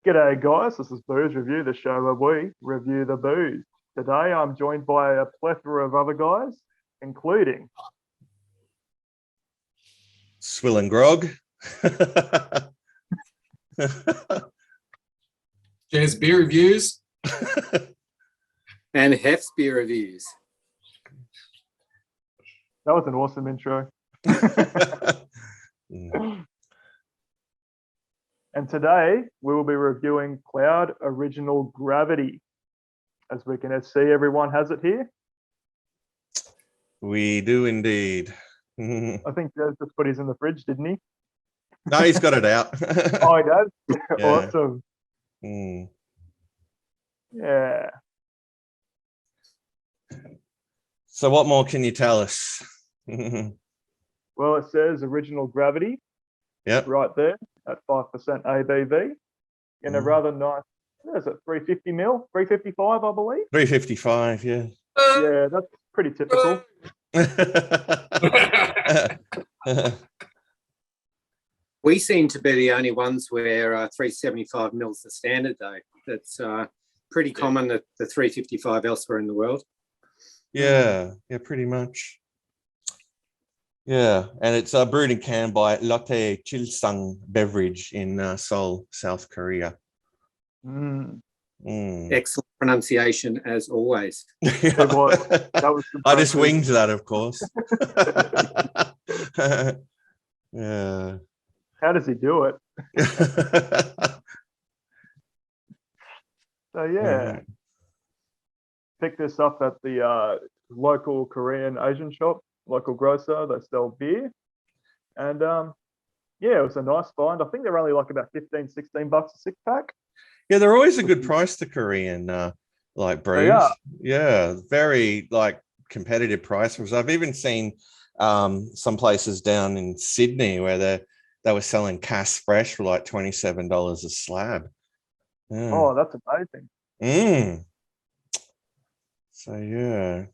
G'day guys, this is Booze Review, the show where we review the booze. Today I'm joined by a plethora of other guys, including Swillingrog. Jazz beer reviews. And Hef's beer reviews. That was an awesome intro. And today we will be reviewing Kloud Original Gravity. As we can see, everyone has it here. We do indeed. I think Jez just put his in the fridge, didn't he? No, he's got it out. Oh, he does? Yeah. Awesome. Mm. Yeah. So what more can you tell us? Well, it says Original Gravity. Yep. Right there at 5% ABV in a rather nice, what is it, 350 mil, 355, I believe. 355, yeah. Yeah, that's pretty typical. We seem to be the only ones where 375 mils the standard, though. That's pretty common at the 355 elsewhere in the world. Yeah, pretty much. Yeah, and it's brewed and canned by Lotte Chilsung Beverage in Seoul, South Korea. Excellent pronunciation, as always. It was. That was I just winged that, of course. Yeah. How does he do it? So yeah, picked this up at the local Korean Asian shop, local grocer. They sell beer, and yeah, it was a nice find. I think they're only like about 15, 16 bucks a 6-pack. Yeah, they're always a good price to Korean like brews. Yeah, very like competitive prices. I've even seen some places down in Sydney where they were selling Cass Fresh for like $27 a slab. Yeah. Oh, that's amazing. So yeah.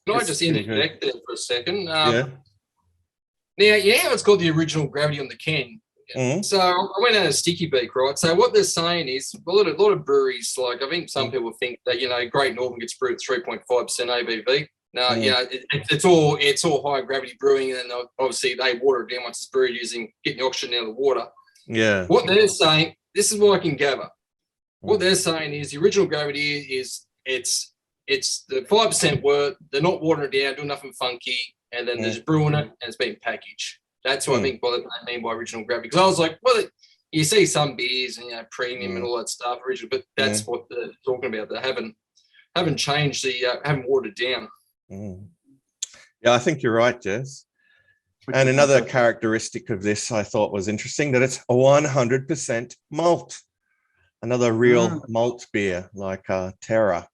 Can I just interject there for a second? Yeah. Now, it's got the Original Gravity on the can. So I went out a sticky beak, right? So what they're saying is a lot of breweries, like I think some people think that, Great Northern gets brewed at 3.5% ABV. No, it's all high gravity brewing, and obviously they water it down once it's brewed getting the oxygen out of the water. Yeah. What they're saying, this is what I can gather. What they're saying is the Original Gravity is it's the 5% wort. They're not watering it down, doing nothing funky, and then they're just brewing it and it's being packaged. That's what I think what they mean by Original Gravity. Because I was like, well, you see some beers and premium and all that stuff, original, but that's what they're talking about. They haven't changed haven't watered it down. Yeah, I think you're right, Jez. And another characteristic of this I thought was interesting, that it's 100% malt. Another real malt beer like Terra.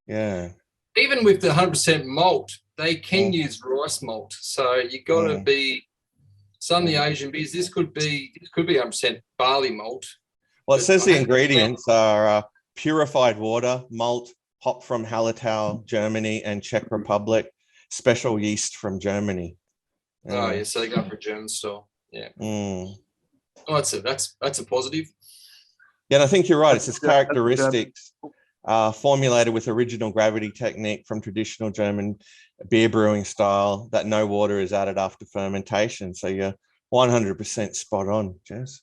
Yeah. Even with the 100% malt, they can use rice malt. So you got to be some of the Asian beers. This could be 100% barley malt. Well, it says the ingredients are purified water, malt, hop from Hallertau, Germany, and Czech Republic, special yeast from Germany. So they go for German style. Yeah. Oh, that's a positive. Yeah, and I think you're right. It's this characteristics formulated with original gravity technique from traditional German beer brewing style that no water is added after fermentation. So you're 100% spot on, Jez.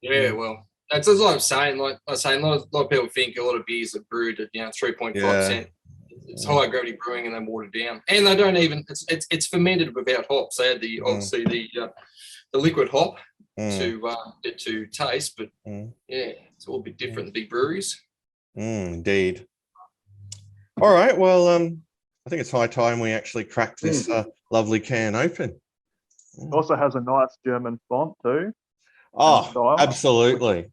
Yeah, well, that's as I was saying. Like I was saying, a lot of people think a lot of beers are brewed at 3.5%. It's high gravity brewing and then watered down, and they don't even. It's fermented without hops. They had obviously the liquid hop to taste, but it's all a bit different than big breweries. Indeed. All right, well, I think it's high time we actually cracked this lovely can open. It also has a nice German font too. Oh, absolutely.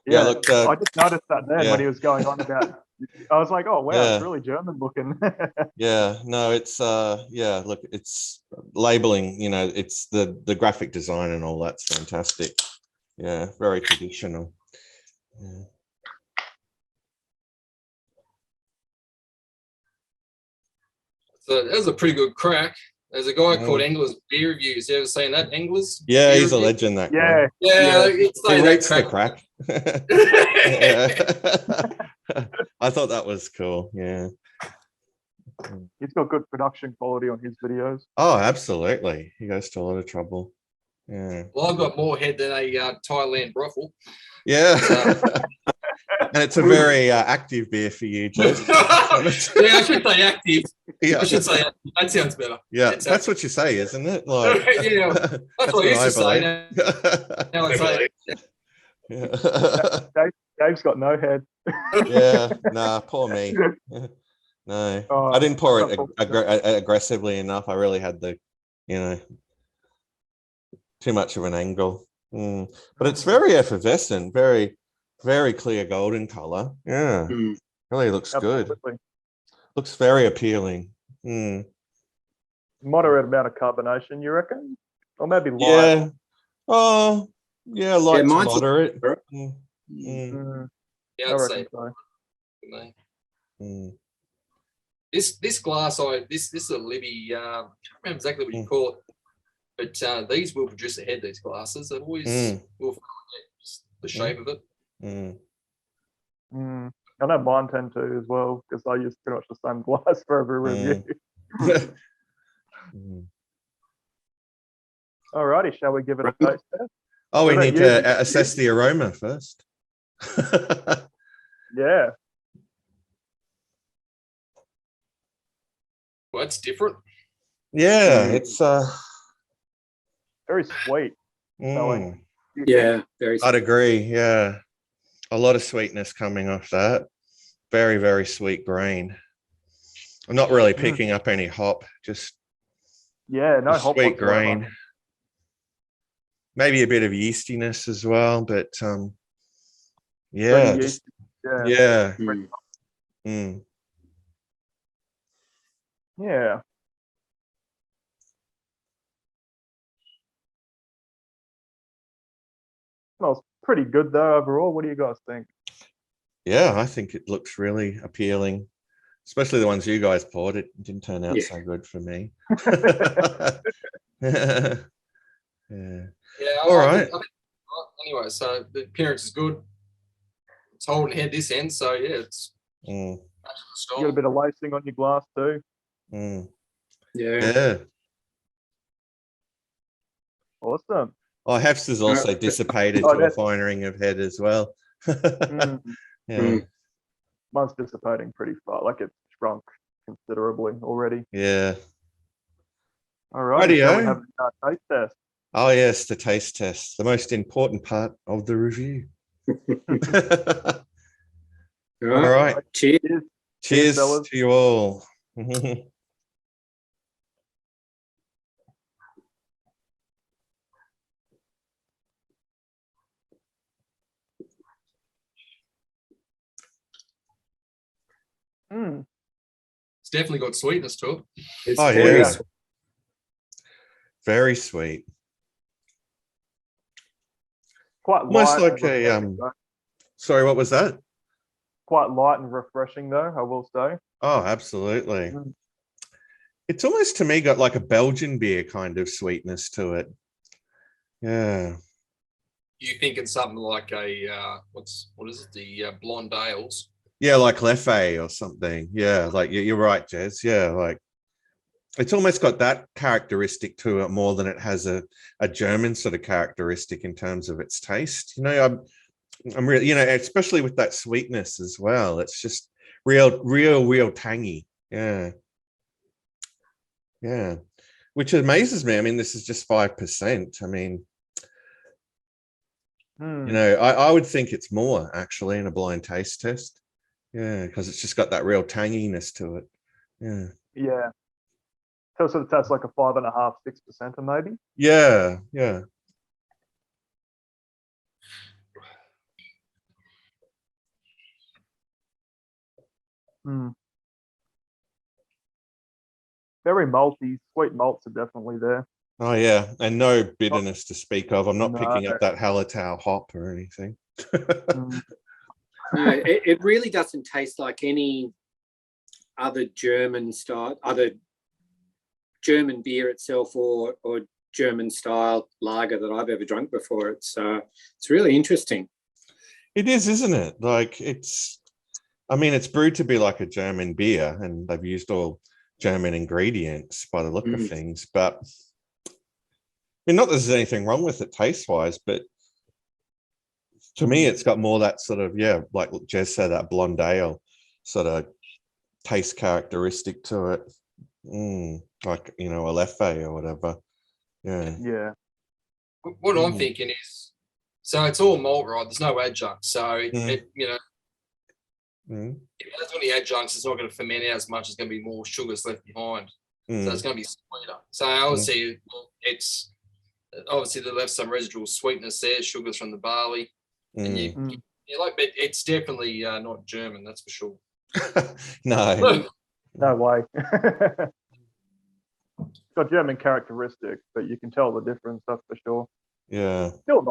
Yeah, look, I just noticed that then when he was going on about. I was like, oh wow, it's really German looking. Yeah, no, it's look, it's labeling, it's the graphic design and all that's fantastic. Yeah, very traditional. Yeah. So that was a pretty good crack. There's a guy called Anglers Beer Reviews. You ever seen that? Anglers? Yeah, Beer he's a Review? legend, that Yeah, guy. Yeah, Yeah. it's He like rates the that crack. Yeah. I thought that was cool. Yeah. he's got good production quality on his videos. Oh, absolutely. He goes to a lot of trouble. Yeah. Well, I've got more head than a Thailand brothel. Yeah. So- And it's a very active beer for you, Jez. Yeah, I should say active. Yeah. I should say active. That sounds better. Yeah, It's that's what you say, isn't it? Like, Yeah, that's what I used to say. Now I say Yeah. Dave's got no head. Yeah, nah, poor me. No, Oh, I didn't pour it unfortunate. aggressively enough. I really had the, too much of an angle. But it's very effervescent, very, very clear golden color. Yeah, really looks good. Absolutely. Looks very appealing. Moderate amount of carbonation, you reckon? Or maybe light? Yeah. Oh, yeah, light to mine's moderate. yeah, I I'd reckon say. so. This glass, this is a Libby. I can't remember exactly what you call it, but these will produce a head. These glasses, they always will. Just the shape of it. I know mine tend to as well, because I use pretty much the same glass for every review. Alrighty, shall we give it a taste test? Oh, we What need about to you? assess the aroma first. Yeah. Well, that's different. Yeah, it's Very sweet. smelling. Yeah, very. I'd agree. Yeah, a lot of sweetness coming off that. Very, very sweet grain. I'm not really picking up any hop, just Yeah, no hop sweet whatsoever. grain. Maybe a bit of yeastiness as well, but yeah, Green just, yeast. yeah. Yeah. Smells pretty good though overall. What do you guys think? Yeah, I think it looks really appealing, especially the ones you guys poured. It didn't turn out so good for me. Yeah. Yeah. All right. Anyway, so the appearance is good. It's holding head this end, so yeah, it's. You got a bit of lacing on your glass too. Yeah. Awesome. Oh, Hefts has also dissipated to a firing of head as well. Yeah. Mine's dissipating pretty far, like it's shrunk considerably already. Yeah. All right, shall we Rightio. have a taste test? Oh yes, the taste test, the most important part of the review. All right. Cheers. Cheers fellas. to you all. It's definitely got sweetness to it. It's Oh very yeah, sweet. very sweet. Quite Almost light. like a Sorry, what was that? Quite light and refreshing though, I will say. Oh, absolutely. It's almost to me got like a Belgian beer kind of sweetness to it. Yeah. You thinking something like a what is it? The blonde ales. Yeah, like Leffe or something. Yeah, like you're right, Jez. Yeah, like it's almost got that characteristic to it more than it has a German sort of characteristic in terms of its taste. I'm really, especially with that sweetness as well. It's just real tangy. Yeah. Yeah. Which amazes me. I mean, this is just 5%. I mean, I would think it's more actually in a blind taste test. Yeah, because it's just got that real tanginess to it. Yeah. Yeah. So it tastes like a 5.5%, 6% maybe. Yeah. Yeah. Very malty. Sweet malts are definitely there. Oh yeah, and no bitterness to speak of. I'm not No. picking up that Hallertau hop or anything. No, it really doesn't taste like any other German style, other German beer itself or German style lager that I've ever drunk before. It's really interesting. It is, isn't it? Like it's brewed to be like a German beer, and they've used all German ingredients by the look of things. But I mean, not that there's anything wrong with it taste wise, but to me, it's got more that sort of, like Jez said, that blonde ale sort of taste characteristic to it. Like, a Leffe or whatever. Yeah. Yeah. What I'm thinking is, so it's all malt, right? There's no adjunct. So, if it has any adjuncts, it's not going to ferment out as much. It's going to be more sugars left behind. So it's going to be sweeter. So obviously, they left some residual sweetness there, sugars from the barley. And but it's definitely not German, that's for sure. No. No way. It's got German characteristics, but you can tell the difference, that's for sure. Yeah. Still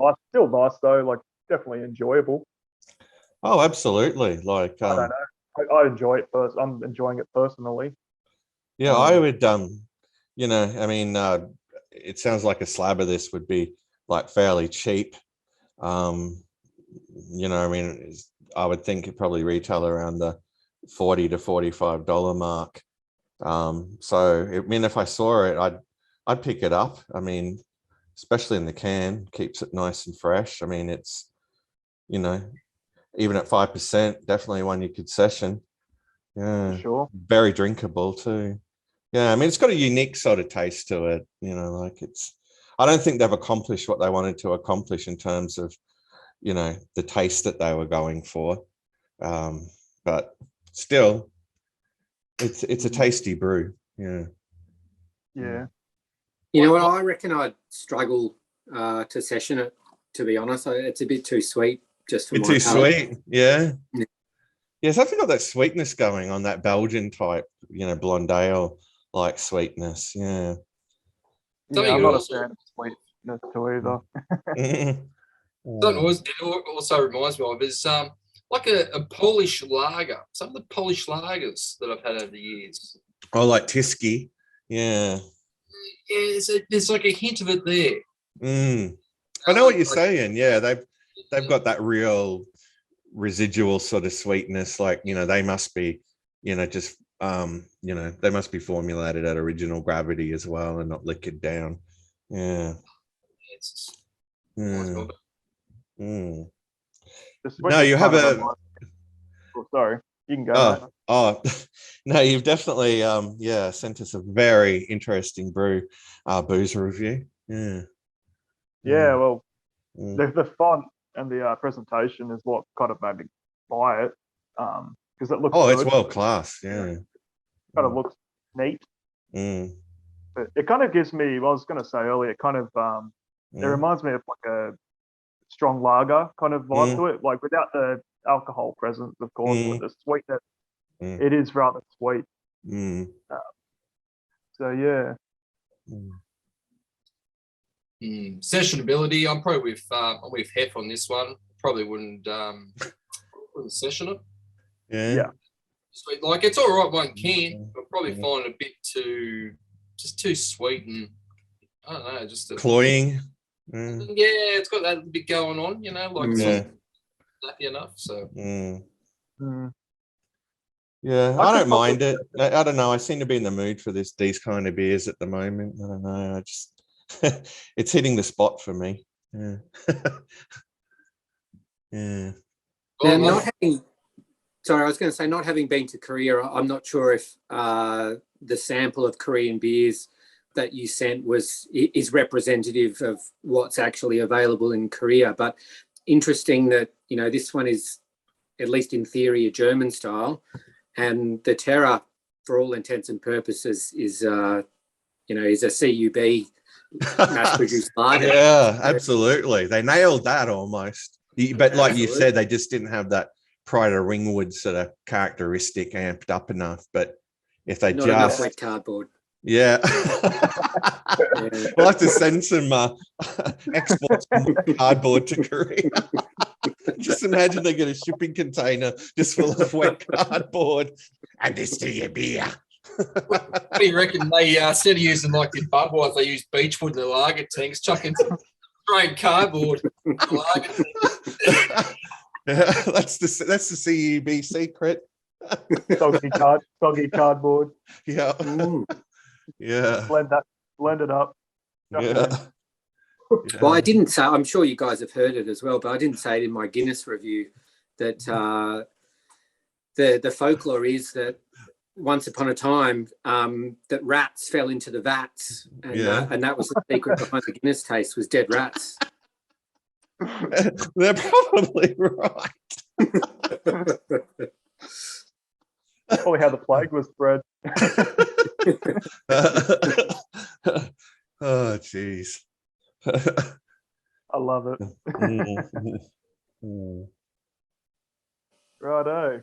nice though, like definitely enjoyable. Oh, absolutely. Like I don't know. I enjoy it first. I'm enjoying it personally. Yeah, I would it sounds like a slab of this would be like fairly cheap. I would think it probably retail around the $40 to $45 mark. If I saw it, I'd pick it up. I mean, especially in the can, keeps it nice and fresh. I mean, it's, even at 5%, definitely one you could session. Yeah, sure. Very drinkable too. Yeah, I mean, it's got a unique sort of taste to it. I don't think they've accomplished what they wanted to accomplish in terms of, the taste that they were going for. But still, it's a tasty brew. Yeah. Yeah. You know what? I reckon I'd struggle to session it, to be honest. It's a bit too sweet just for it's my too palate. sweet. Yeah. Yes, I think got that sweetness going on, that Belgian type, blonde ale like sweetness. Yeah. I'm not a fan of sweetness too either. It also reminds me of is like a Polish lager. Some of the Polish lagers that I've had over the years. Oh, like Tyskie. Yeah. Yeah, there's like a hint of it there. I know what you're saying. Yeah, they've got that real residual sort of sweetness. Like, they must be, just they must be formulated at original gravity as well and not liquored down. Yeah. No, you have a. Oh, sorry, you can go. No, you've definitely sent us a very interesting booze review. Yeah. Well, the font and the presentation is what kind of made me buy it, because it looks. It's world class. Yeah. Kind of looks neat. But it kind of gives me. Well, I was going to say earlier. It kind of it reminds me of like a strong lager kind of vibe to it, like without the alcohol presence, of course, with the sweetness. It is rather sweet. So yeah. Sessionability. I'm probably with Hef on this one. Probably wouldn't session it. Yeah. Sweet. Like it's all right one can, but probably find it a bit too sweet and I don't know, just cloying. Yeah, it's got that bit going on, like it's not snappy enough. So yeah, I don't mind it. I don't know. I seem to be in the mood for these kind of beers at the moment. I don't know. I just it's hitting the spot for me. Yeah. Yeah. Now, I was going to say, not having been to Korea, I'm not sure if the sample of Korean beers that you sent is representative of what's actually available in Korea. But interesting that, this one is, at least in theory, a German style. And the Terra, for all intents and purposes, is a CUB mass-produced lager. Yeah, absolutely. They nailed that almost. But like you said, they just didn't have that Pride of Ringwood sort of characteristic amped up enough. But if they not enough wet cardboard. Yeah. We'll have to send some exports from cardboard to Korea. Just imagine they get a shipping container just full of wet cardboard. And this to your beer. What do you reckon? They instead of using like the Budweiser, they use beechwood in the lager tanks, chucking some straight cardboard in the lager tank. Yeah, that's the CEB secret. Soggy cardboard. Yeah. Yeah. Blend it up. Yeah. Well, I didn't say, I'm sure you guys have heard it as well, but I didn't say it in my Guinness review that the folklore is that once upon a time that rats fell into the vats, and that was the secret behind the Guinness taste, was dead rats. They're probably right. Probably how the plague was spread. Oh, jeez. I love it. Righto.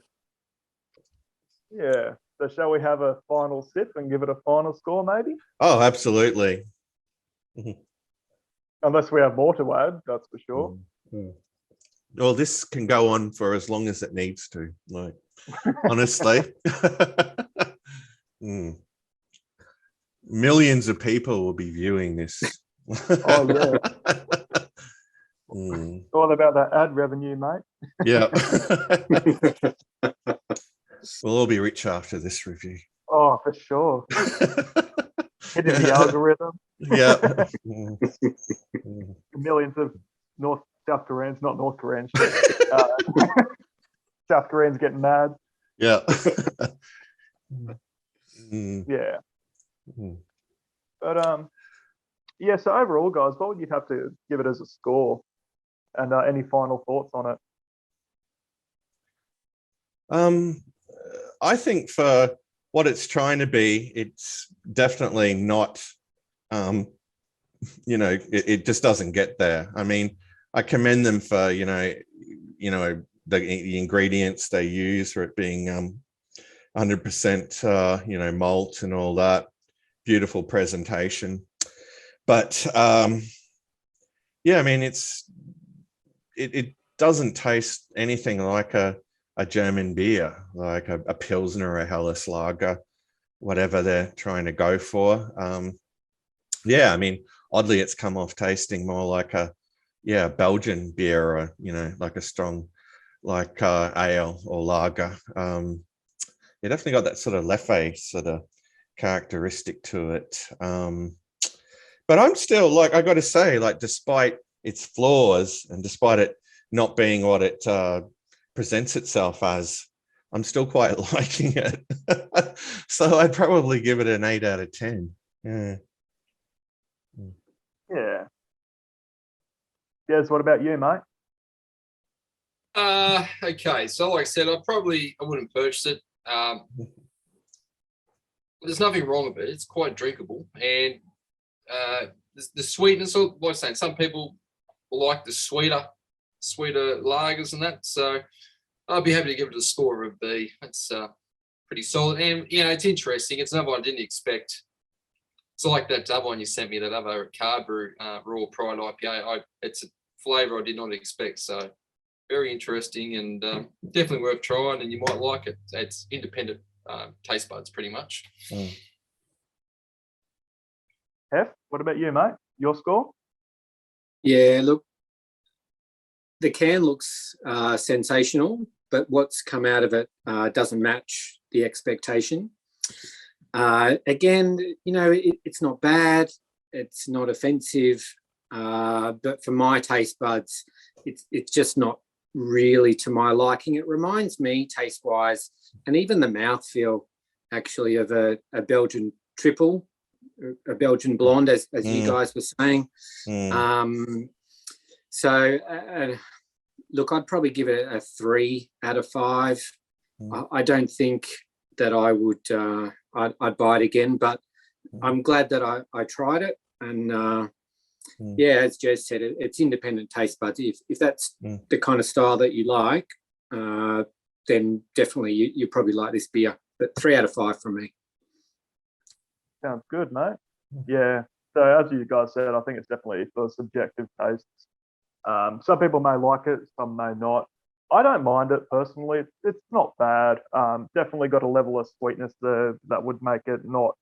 Yeah. So shall we have a final sip and give it a final score, maybe? Oh, absolutely. Unless we have more to add, that's for sure. Well, this can go on for as long as it needs to. Like, honestly. Millions of people will be viewing this. Oh, yeah. All about that ad revenue, mate. Yeah. We'll all be rich after this review. Oh, for sure. Hitting the algorithm. Yeah. Millions of South Koreans, not North Koreans. South Koreans getting mad. Yeah. Yeah. But yeah, so overall, guys, what would you have to give it as a score? And any final thoughts on it? I think for what it's trying to be, it's definitely not, it just doesn't get there. I mean, I commend them for, the ingredients they use, for it being 100%, malt and all that. Beautiful presentation. But yeah, I mean, it doesn't taste anything like a German beer, like a Pilsner or a Helles Lager, whatever they're trying to go for. Yeah, I mean, oddly, it's come off tasting more like a Belgian beer, or like a strong ale or lager. You definitely got that sort of Leffe sort of characteristic to it. But I'm still, I got to say, despite its flaws and despite it not being what it presents itself as, I'm still quite liking it. So I'd probably give it an 8 out of 10. Yeah. Yeah. Des, what about you, mate? Okay, so like I said, I wouldn't purchase it. There's nothing wrong with it. It's quite drinkable, and the sweetness. Like I was saying, some people like the sweeter lagers and that. So I'd be happy to give it a score of a B. It's pretty solid, and it's interesting. It's another one I didn't expect. It's like that other one you sent me, that other Card Brew Raw Pride IPA. It's a flavour I did not expect. So very interesting, and definitely worth trying, and you might like it. It's independent taste buds, pretty much. Hef, what about you, mate? Your score? Yeah, look, the can looks sensational, but what's come out of it doesn't match the expectation. Again, it's not bad. It's not offensive. But for my taste buds, it's just not really to my liking. It reminds me, taste-wise, and even the mouthfeel, actually, of a Belgian triple, a Belgian blonde, as you guys were saying. Look, I'd probably give it a 3 out of 5. I don't think that I would, I'd buy it again, but I'm glad that I tried it. And yeah, as Jez said, it's independent taste buds. If that's the kind of style that you like, then definitely you probably like this beer. But 3 out of 5 from me. Sounds good, mate. Yeah. So as you guys said, I think it's definitely for subjective tastes. Some people may like it, some may not. I don't mind it personally. It's not bad. Definitely got a level of sweetness there that would make it not.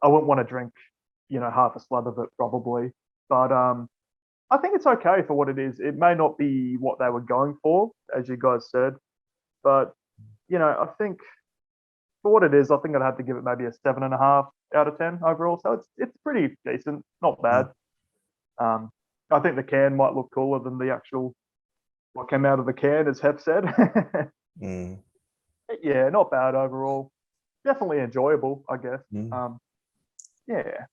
I wouldn't want to drink, half a slab of it probably. But I think it's okay for what it is. It may not be what they were going for, as you guys said, but I think for what it is, I think I'd have to give it maybe a 7.5 out of 10 overall. So it's pretty decent, not bad. I think the can might look cooler than the actual what came out of the can, as Hef said. Yeah, not bad overall. Definitely enjoyable, I guess. Yeah.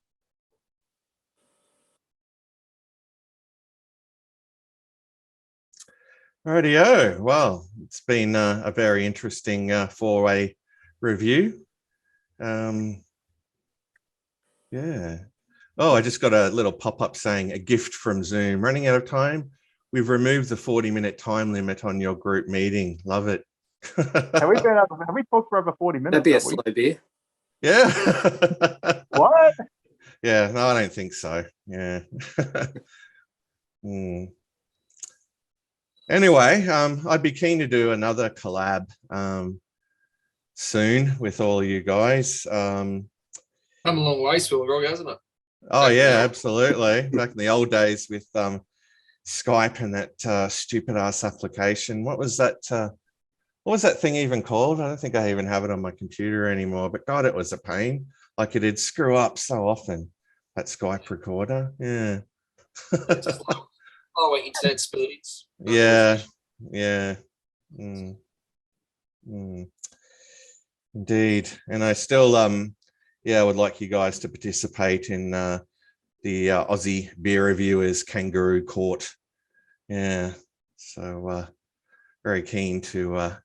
Rightio. Well, it's been a very interesting 4-way review. Yeah. Oh, I just got a little pop-up saying a gift from Zoom. Running out of time. We've removed the 40-minute time limit on your group meeting. Love it. Have we talked for over 40 minutes? That'd be a slow beer. Yeah. What? Yeah, no, I don't think so. Yeah. Anyway, I'd be keen to do another collab soon with all you guys. Come a long way, Swillingrog, hasn't it? Oh yeah, absolutely. Back in the old days with Skype and that stupid ass application. What was that thing even called? I don't think I even have it on my computer anymore, but God, it was a pain. Like it'd screw up so often, that Skype recorder. Yeah. Just like, internet speeds. Yeah. Indeed. And I still would like you guys to participate in the Aussie Beer Reviewers Kangaroo Court. Yeah. So very keen to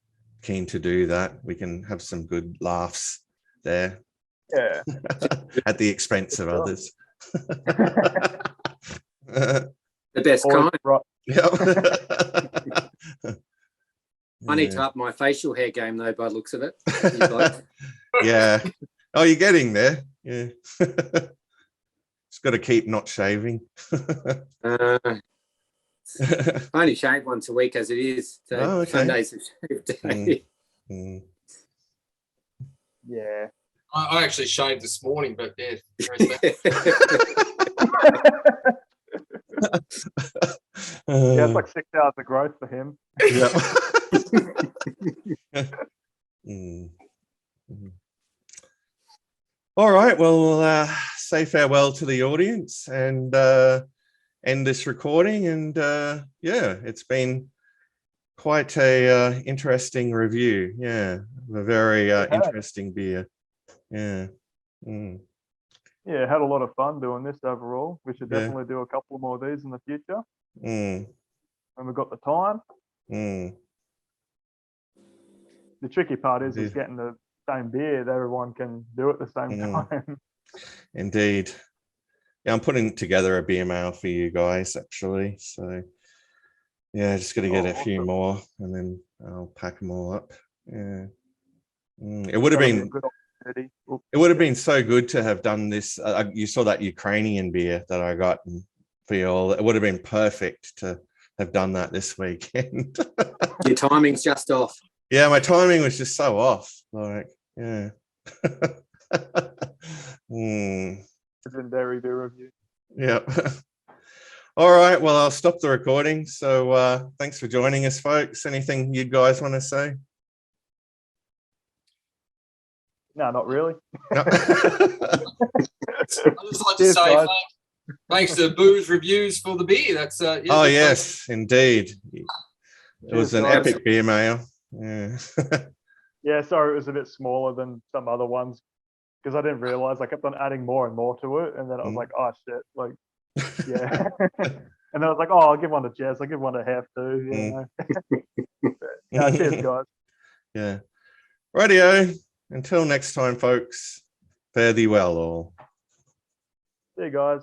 do that. We can have some good laughs there. Yeah. At the expense of others. The best kind. Right. Yeah. I need to up my facial hair game though, by the looks of it. Yeah. Oh, you're getting there. Yeah. Just got to keep not shaving. I only shave once a week as it is. So okay. Sunday's a shave day. Yeah. I actually shaved this morning, but yeah. Yeah, it's like 6 hours of growth for him. Yeah. All right. Well, we'll say farewell to the audience and end this recording. And it's been quite a interesting review. Yeah, a very interesting beer. Yeah. Yeah, had a lot of fun doing this overall. We should definitely do a couple more of these in the future. When we've got the time. The tricky part is getting the same beer that everyone can do at the same time. Indeed. Yeah, I'm putting together a beer mail for you guys actually. So yeah, just got to get a few more and then I'll pack them all up. Yeah. It would have been so good to have done this. You saw that Ukrainian beer that I got for you all. It would have been perfect to have done that this weekend. Your timing's just off. Yeah, my timing was just so off. Like, yeah. Legendary beer review. Yeah. All right. Well, I'll stop the recording. So thanks for joining us, folks. Anything you guys want to say? No, not really. No. I'd just like to say thanks to Booze Reviews for the beer. That's oh yes, indeed. It was an epic beer mail. Yeah. Yeah, sorry, it was a bit smaller than some other ones because I didn't realize I kept on adding more and more to it, and then I was like, oh shit, like, yeah. And then I was like, oh, I'll give one to Jez, I'll give one to Half too. Yeah. Cheers, guys. Yeah. Rightio. Until next time, folks. Fare thee well, all. See you guys.